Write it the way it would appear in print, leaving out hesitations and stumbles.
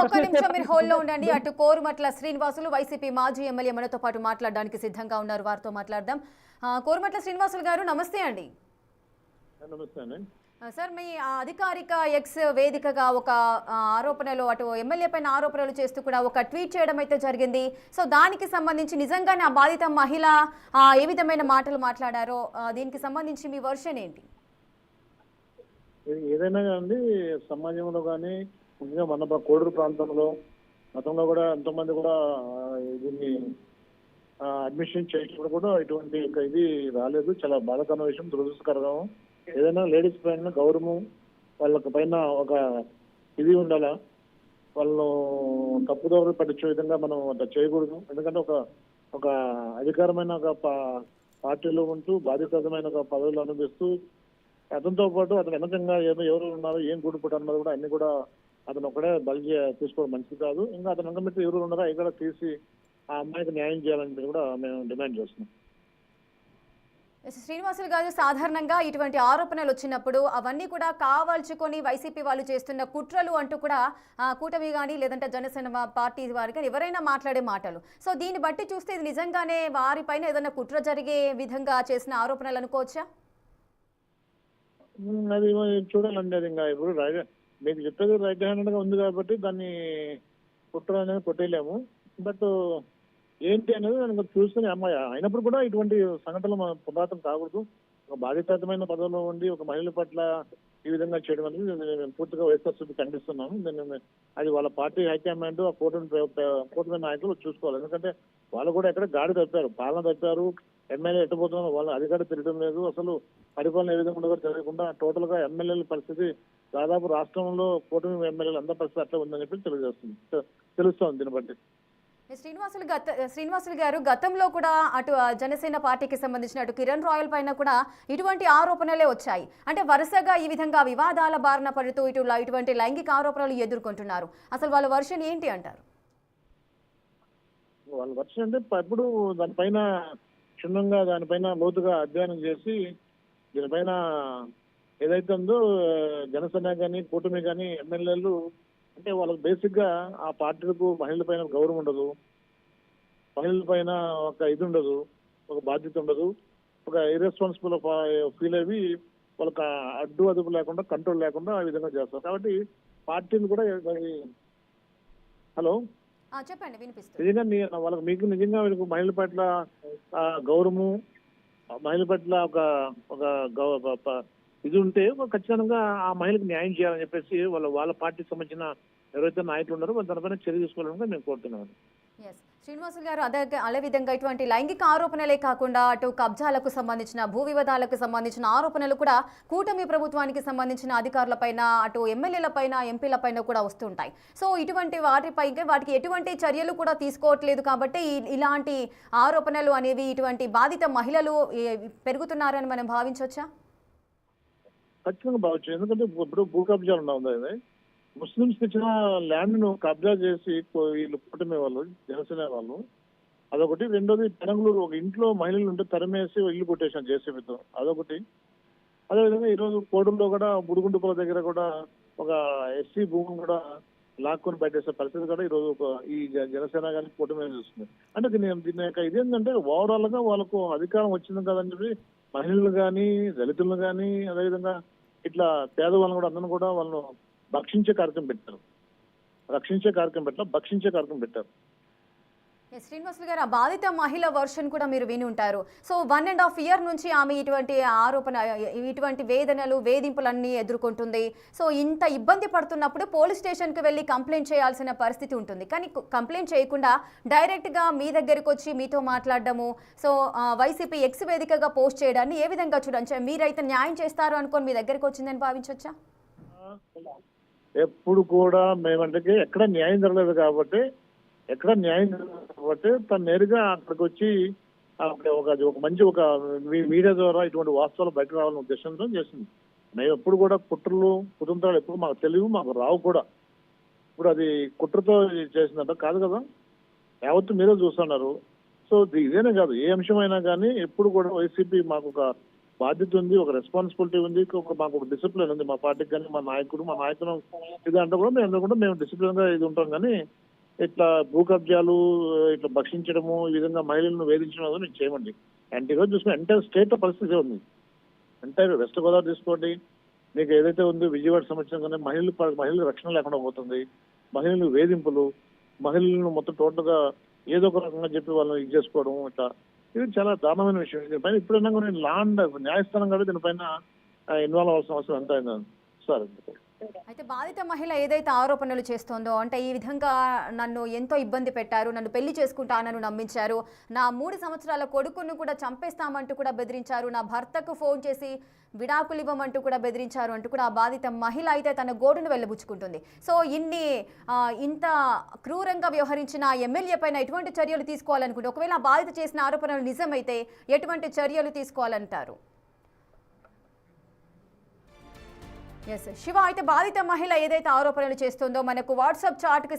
ఒక్క నిమిషం మీరు హోల్డ్లో ఉండండి. అటు కోరుమట్ల శ్రీనివాసులు వైసీపీ మాజీ ఎమ్మెల్యే మనతో పాటు మాట్లాడడానికి సిద్ధంగా ఉన్నారు. వారితో మాట్లాడదాం. కోరుమట్ల శ్రీనివాసులు గారు నమస్తే అండి. సార్, మీ అధికారిక ఎక్స్ వేదికగా ఒక ఆరోపణలు అటు ఎమ్మెల్యే పైన ఆరోపణలు చేస్తూ కూడా ఒక ట్వీట్ చేయడం అయితే జరిగింది. సో దానికి సంబంధించి నిజంగానే ఆ బాధిత మహిళ ఏ విధమైన మాటలు మాట్లాడారో దీనికి సంబంధించి మీ వర్షన్ ఏంటి? ఏదైనా కానీ సమాజంలో కానీ ముఖ్యంగా మన కోడూరు ప్రాంతంలో గతంలో కూడా ఎంతోమంది కూడా దీన్ని అడ్మిషన్ చేసినప్పుడు కూడా ఇటువంటి ఇది రాలేదు. చాలా బాధాకరమైన విషయం, దురదృష్టకరం. ఏదైనా లేడీస్ పైన గౌరవం, వాళ్ళకి పైన ఒక ఇది ఉండాలా. వాళ్ళు తప్పుదోవలు పట్టించే విధంగా మనం అట్లా చేయకూడదు. ఎందుకంటే ఒక అధికారమైన ఒక పార్టీలో ఉంటూ బాధ్యతమైన ఒక పదవులు అనుభవిస్తూ అతనితో పాటు అతను వెనకంగా ఎవరు ఉన్నారు, ఏం గూడుపుట అన్నది కూడా అన్ని కూడా అతను ఒకడే బలి తీసుకోవడం మంచిది కాదు. ఇంకా అతను వెనకబెట్టి ఎవరు ఉన్నారో అవి కూడా తీసి ఆ అమ్మాయికి న్యాయం చేయాలని కూడా మేము డిమాండ్ చేస్తున్నాం. శ్రీనివాసులు గారు, సాధారణంగా ఇటువంటి ఆరోపణలు వచ్చినప్పుడు అవన్నీ కూడా కావాల్చుకొని వైసీపీ వాళ్ళు చేస్తున్న కుట్రలు అంటూ కూడా కూటమి కానీ లేదంటే జనసేన పార్టీ వారి కానీ ఎవరైనా మాట్లాడే మాటలు. సో దీన్ని బట్టి చూస్తే ఇది నిజంగానే వారిపైన ఏదైనా కుట్ర జరిగే విధంగా చేసిన ఆరోపణలు అనుకోవచ్చా? అది చూడాలండి. అది ఇంకా ఇప్పుడు మీకు చెప్పేది రైట్ హ్యాండ్ గా ఉంది కాబట్టి దాన్ని కుట్ర అనేది కొట్టేయలేము. బట్ ఏంటి అనేది దానికి చూసుకుని అమ్మాయి అయినప్పుడు కూడా ఇటువంటి సంఘటనలు మనం పురాతం కాకూడదు. ఒక బాధితమైన పదవిలో ఉండి ఒక మహిళల పట్ల ఈ విధంగా చేయడం అనేది మేము పూర్తిగా వైఎస్ఆర్సీపీ ఖండిస్తున్నాము. అది వాళ్ళ పార్టీ హైకమాండ్ ఆ కూటమి నాయకులు చూసుకోవాలి. ఎందుకంటే వాళ్ళు కూడా ఎక్కడ గాడి తప్పారు, పాలన తప్పారు. ఎమ్మెల్యే ఎట్టబోతున్నారు, వాళ్ళ అధికారులు తిరగడం లేదు. అసలు పరిపాలన ఏ విధంగా ఉండదో తెలియకుండా టోటల్ గా ఎమ్మెల్యేల పరిస్థితి దాదాపు రాష్ట్రంలో కూటమి ఎమ్మెల్యేలు అందరి పరిస్థితి అట్లా ఉందని చెప్పి తెలుస్తోంది దీన్ని బట్టి. శ్రీనివాసులు గారు, గతంలో కూడా అటు జనసేన పార్టీకి సంబంధించిన అటు కిరణ్ రాయల్ పైన కూడా ఇటువంటి ఆరోపణలే వచ్చాయి. అంటే వరుసగా ఈ విధంగా వివాదాల బారిన పడుతూ ఇటువంటి లైంగిక ఆరోపణలు ఎదుర్కొంటున్నారు. అసలు వాళ్ళ వర్షన్ ఏంటి అంటారు? వాళ్ళ వర్షన్ అంటే ఇప్పుడు దానిపైన క్షుణ్ణంగా దానిపైన లోతుగా అధ్యయనం చేసి దీనిపైన ఏదైతే ఉందో జనసేన కానీ కూటమి కానీ ఎమ్మెల్యేలు అంటే వాళ్ళకి బేసిక్ గా ఆ పార్టీలకు మహిళల పైన గౌరవం ఉండదు, మహిళల పైన ఒక ఇది ఉండదు, ఒక బాధ్యత ఉండదు, ఒక ఇర్రెస్పాన్సిబుల్ ఫీల్ అయ్యి వాళ్ళకి అడ్డు అదుపు లేకుండా కంట్రోల్ లేకుండా ఆ విధంగా చేస్తారు. కాబట్టి పార్టీలు కూడా హలో చెప్పండి, వినిపిస్తుంది. నిజంగా వాళ్ళకి మీకు నిజంగా వీళ్ళకి మహిళల పట్ల గౌరవము, మహిళల పట్ల ఒక ఇది ఉంటే ఖచ్చితంగా ఆ మహిళకు న్యాయం చేయాలని చెప్పేసి వాళ్ళ పార్టీకి సంబంధించిన ఎవరైతే నాయకులు ఉన్నారో వాళ్ళ దానిపైన చర్య తీసుకోవాలని మేము కోరుతున్నాము. శ్రీనివాసులు గారు, అదే విధంగా ఇటువంటి లైంగిక ఆరోపణలే కాకుండా అటు కబ్జాలకు సంబంధించిన భూ వివాదాలకు సంబంధించిన ఆరోపణలు కూడా కూటమి ప్రభుత్వానికి సంబంధించిన అధికారులపైన అటు ఎమ్మెల్యేలపైన ఎంపీలపైన కూడా వస్తుంటాయి. సో ఇటువంటి వాటికి ఎటువంటి చర్యలు కూడా తీసుకోవట్లేదు కాబట్టి ఇలాంటి ఆరోపణలు అనేవి ఇటువంటి బాధిత మహిళలు పెరుగుతున్నారని మనం భావించవచ్చా? ఖచ్చితంగా భావించు. ఎందుకంటే ఇప్పుడు భూ కబ్జాలు ఉన్నాయి. ముస్లింస్ ఇచ్చిన ల్యాండ్ ను కబ్జా చేసి వీళ్ళు కూటమి వాళ్ళు జనసేన వాళ్ళు అదొకటి. రెండోది పెనంగులూరు ఒక ఇంట్లో మహిళలు ఉంటే తరిమేసి ఇల్లు కొట్టేసాను జేసీబీతో, అదొకటి. అదేవిధంగా ఈరోజు కోడూరులో కూడా బుడుగుండుపుల దగ్గర కూడా ఒక ఎస్సీ భూమిని కూడా లాక్కొని బయటేసే పరిస్థితి కూడా ఈరోజు ఈ జనసేన కానీ కూటమి చూస్తుంది. అంటే దీని యొక్క ఇదేంటంటే ఓవరాల్ గా వాళ్ళకు అధికారం వచ్చింది కదని చెప్పి మహిళలు కానీ దళితులను కానీ అదేవిధంగా ఇట్లా పేదవాళ్ళని కూడా అందరిని కూడా వాళ్ళను భక్షించే కార్యక్రమం పెట్టారు. రక్షించే కార్యక్రమం పెట్టారు, భక్షించే కార్యక్రమం పెట్టారు. శ్రీనివాసులు గారు, ఆ బాధిత మహిళ వర్షన్ కూడా మీరు విని ఉంటారు. సో 1.5 year నుంచి ఆమె ఇటువంటి ఆరోపణ, ఇటువంటి వేదనలు వేధింపులన్నీ ఎదుర్కొంటుంది. సో ఇంత ఇబ్బంది పడుతున్నప్పుడు పోలీస్ స్టేషన్కి వెళ్ళి కంప్లైంట్ చేయాల్సిన పరిస్థితి ఉంటుంది. కానీ కంప్లైంట్ చేయకుండా డైరెక్ట్గా మీ దగ్గరికి వచ్చి మీతో మాట్లాడడము, సో వైసీపీ ఎక్స్ వేదికగా పోస్ట్ చేయడాన్ని ఏ విధంగా చూడొచ్చు? మీరైతే న్యాయం చేస్తారు అనుకోని మీ దగ్గరికి వచ్చిందని భావించవచ్చా? ఎప్పుడు కూడా మేమంటే ఎక్కడ న్యాయం జరగలేదు కాబట్టి తను నేరుగా అక్కడికి వచ్చి ఒక మంచి ఒక మీడియా ద్వారా ఇటువంటి వాస్తవాలు బయట రావాలనే ఉద్దేశంతో చేసింది. మేము ఎప్పుడు కూడా కుటుంబాలు ఎప్పుడు మాకు తెలియవు, మాకు రావు కూడా. ఇప్పుడు అది కుట్రతో చేసిందంట కాదు కదా, యావత్తు మీరే చూస్తున్నారు. సో ఇదేనే కాదు, ఏ అంశమైనా కానీ ఎప్పుడు కూడా వైసీపీ మాకు ఒక బాధ్యత ఉంది, ఒక రెస్పాన్సిబిలిటీ ఉంది, మాకు ఒక డిసిప్లిన్ ఉంది మా పార్టీకి. కానీ మా నాయకులు ఇది అంటే కూడా మేము డిసిప్లిన్ గా ఇది ఉంటాం. కానీ ఇట్లా భూ కబ్జాలు, ఇట్లా భక్షించడము, ఈ విధంగా మహిళలను వేధించడం అనేది మేము చేయమండి. అండ్ ఈరోజు చూసుకుని ఎంటైర్ స్టేట్ లో పరిస్థితి ఉంది. ఎంటైర్ వెస్ట్ గోదావరి తీసుకోండి, మీకు ఏదైతే ఉందో విజయవాడ సంబంధించిన కానీ మహిళల రక్షణ లేకుండా పోతుంది. మహిళలు వేధింపులు, మహిళలను మొత్తం టోటల్ గా ఏదో ఒక రకంగా చెప్పి వాళ్ళని ఇది చేసుకోవడం, ఇట్లా ఇది చాలా దారుణమైన విషయం. దీనిపైన ఇప్పుడైనా కూడా నేను న్యాయస్థానం కూడా దీనిపైన ఇన్వాల్వ్ అవ్వాల్సిన అవసరం ఎంత అయిందా సార్? అయితే బాధిత మహిళ ఏదైతే ఆరోపణలు చేస్తోందో, అంటే ఈ విధంగా నన్ను ఎంతో ఇబ్బంది పెట్టారు, నన్ను పెళ్లి చేసుకుంటానని నమ్మించారు, నా 3 సంవత్సరాల కొడుకును కూడా చంపేస్తామంటూ కూడా బెదిరించారు, నా భర్తకు ఫోన్ చేసి విడాకులు ఇవ్వమంటూ కూడా బెదిరించారు అంటూ కూడా ఆ బాధిత మహిళ అయితే తన గోడును వెళ్ళబుచ్చుకుంటుంది. సో ఇంత క్రూరంగా వ్యవహరించిన ఎమ్మెల్యే పైన ఎటువంటి చర్యలు తీసుకోవాలనుకుంటే, ఒకవేళ ఆ బాధిత చేసిన ఆరోపణలు నిజమైతే ఎటువంటి చర్యలు తీసుకోవాలంటారు? ఎస్ శివ, అయితే బాధిత మహిళ ఏదైతే ఆరోపణలు చేస్తుందో మనకు వాట్సాప్ చాట్కి